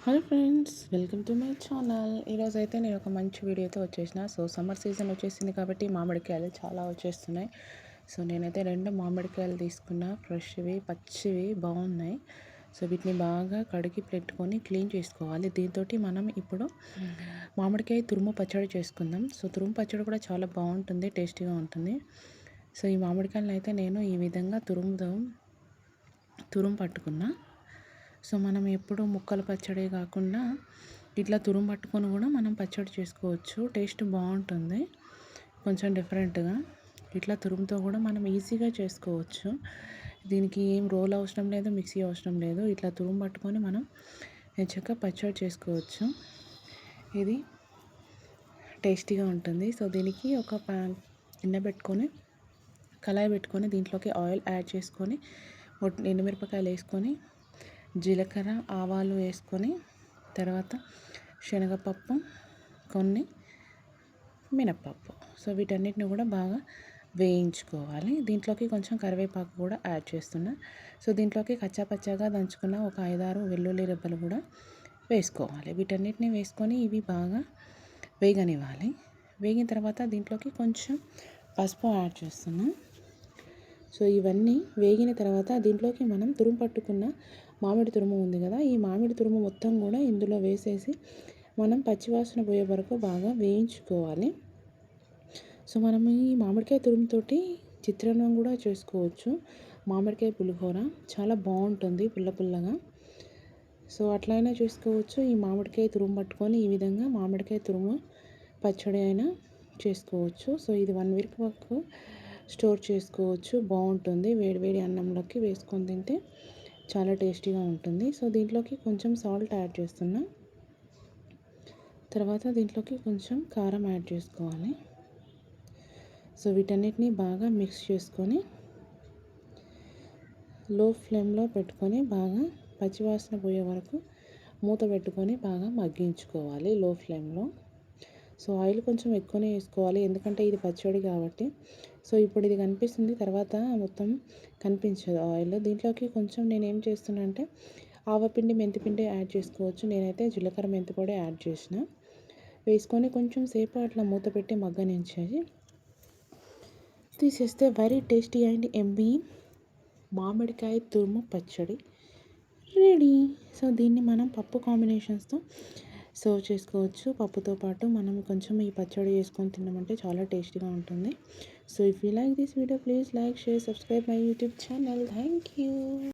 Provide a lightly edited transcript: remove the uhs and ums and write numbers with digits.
Hello friends, welcome to my channel. ఈరోజు అయితే నేను ఒక మంచి వీడియోతో వచ్చేసిన. సమ్మర్ సీజన్ వచ్చేసింది కాబట్టి మామిడికాయలు చాలా వచ్చేస్తున్నాయి. నేనైతే 2 మామిడికాయలు తీసుకున్నా, ఫ్రెష్వి, పచ్చివి బాగున్నాయి. వీటిని బాగా కడిగి పెట్టుకొని క్లీన్ చేసుకోవాలి. దీంతో మనం ఇప్పుడు మామిడికాయ తురుము పచ్చడి చేసుకుందాం. తురుము పచ్చడి కూడా చాలా బాగుంటుంది, టేస్టీగా ఉంటుంది. ఈ మామిడికాయలను అయితే నేను ఈ విధంగా తురుము పట్టుకున్నా. మనం ఎప్పుడు ముక్కలు పచ్చడి కాకుండా ఇట్లా తురుము పట్టుకొని కూడా మనం పచ్చడి చేసుకోవచ్చు. టేస్ట్ బాగుంటుంది, కొంచెం డిఫరెంట్గా. ఇట్లా తురుముతో కూడా మనం ఈజీగా చేసుకోవచ్చు. దీనికి ఏం రోల్ అవసరం లేదు, మిక్సీ అవసరం లేదు. ఇట్లా తురుము పట్టుకొని మనం చక్కగా పచ్చడి చేసుకోవచ్చు. ఇది టేస్టీగా ఉంటుంది. దీనికి ఒక గిన్నె పెట్టుకొని, కళాయి పెట్టుకొని, దీంట్లోకి ఆయిల్ యాడ్ చేసుకొని, ఎండుమిరపకాయలు వేసుకొని, జీలకర్ర, ఆవాలు వేసుకొని, తర్వాత శనగపప్పు, కొన్ని మినప్పప్పు. వీటన్నిటిని కూడా బాగా వేయించుకోవాలి. దీంట్లోకి కొంచెం కరివేపాకు కూడా యాడ్ చేస్తున్నా. దీంట్లోకి కచ్చాపచ్చాగా దంచుకున్న ఒక 5-6 వెల్లుల్లి రెబ్బలు కూడా వేసుకోవాలి. వీటన్నిటిని వేసుకొని ఇవి బాగా వేగనివ్వాలి. వేగిన తర్వాత దీంట్లోకి కొంచెం పసుపు యాడ్ చేస్తున్నాం. ఇవన్నీ వేగిన తర్వాత దీంట్లోకి మనం తురుము పట్టుకున్న మామిడి తురుము ఉంది కదా, ఈ మామిడి తురుము మొత్తం కూడా ఇందులో వేసేసి మనం పచ్చివాసన పోయే వరకు బాగా వేయించుకోవాలి. మనం ఈ మామిడికాయ తురుముతోటి చిత్రాన్నం కూడా చేసుకోవచ్చు. మామిడికాయ పులిహోర చాలా బాగుంటుంది, పుల్ల పుల్లగా. అట్లయినా చేసుకోవచ్చు. ఈ మామిడికాయ తురుము పట్టుకొని ఈ విధంగా మామిడికాయ తురుము పచ్చడి అయినా చేసుకోవచ్చు. ఇది 1 వీక్ వరకు స్టోర్ చేసుకోవచ్చు. బాగుంటుంది. వేడివేడి అన్నంలోకి వేసుకొని తింటే చాలా టేస్టీగా ఉంటుంది. దీంట్లోకి కొంచెం సాల్ట్ యాడ్ చేస్తున్నా. తర్వాత దీంట్లోకి కొంచెం కారం యాడ్ చేసుకోవాలి. వీటన్నిటిని బాగా మిక్స్ చేసుకొని లో ఫ్లేమ్లో పెట్టుకొని బాగా పచ్చివాసన పోయే వరకు మూత పెట్టుకొని బాగా మగ్గించుకోవాలి లో ఫ్లేమ్లో. ఆయిల్ కొంచెం ఎక్కువనే వేసుకోవాలి, ఎందుకంటే ఇది పచ్చడి కాబట్టి. ఇప్పుడు ఇది కనిపిస్తుంది, తర్వాత మొత్తం కనిపించదు ఆయిల్. దీంట్లోకి కొంచెం నేను ఏం చేస్తున్నా అంటే ఆవపిండి, మెంతిపిండి యాడ్ చేసుకోవచ్చు. నేనైతే జీలకర్ర, మెంతి పొడి యాడ్ చేసిన. వేసుకొని కొంచెం సేపు అట్లా మూత పెట్టి మగ్గనించేసి తీసేస్తే వెరీ టేస్టీ అండ్ ఎమ్మీ మామిడికాయ తురుము పచ్చడి రెడీ. దీన్ని మనం పప్పు కాంబినేషన్స్తో సర్వ్ చేసుకోవచ్చు. పప్పుతో పాటు మనం కొంచెం ఈ పచ్చడి చేసుకొని తిన్నామంటే చాలా టేస్టీగా ఉంటుంది. If you like this video, please like, share, subscribe my YouTube channel. Thank you.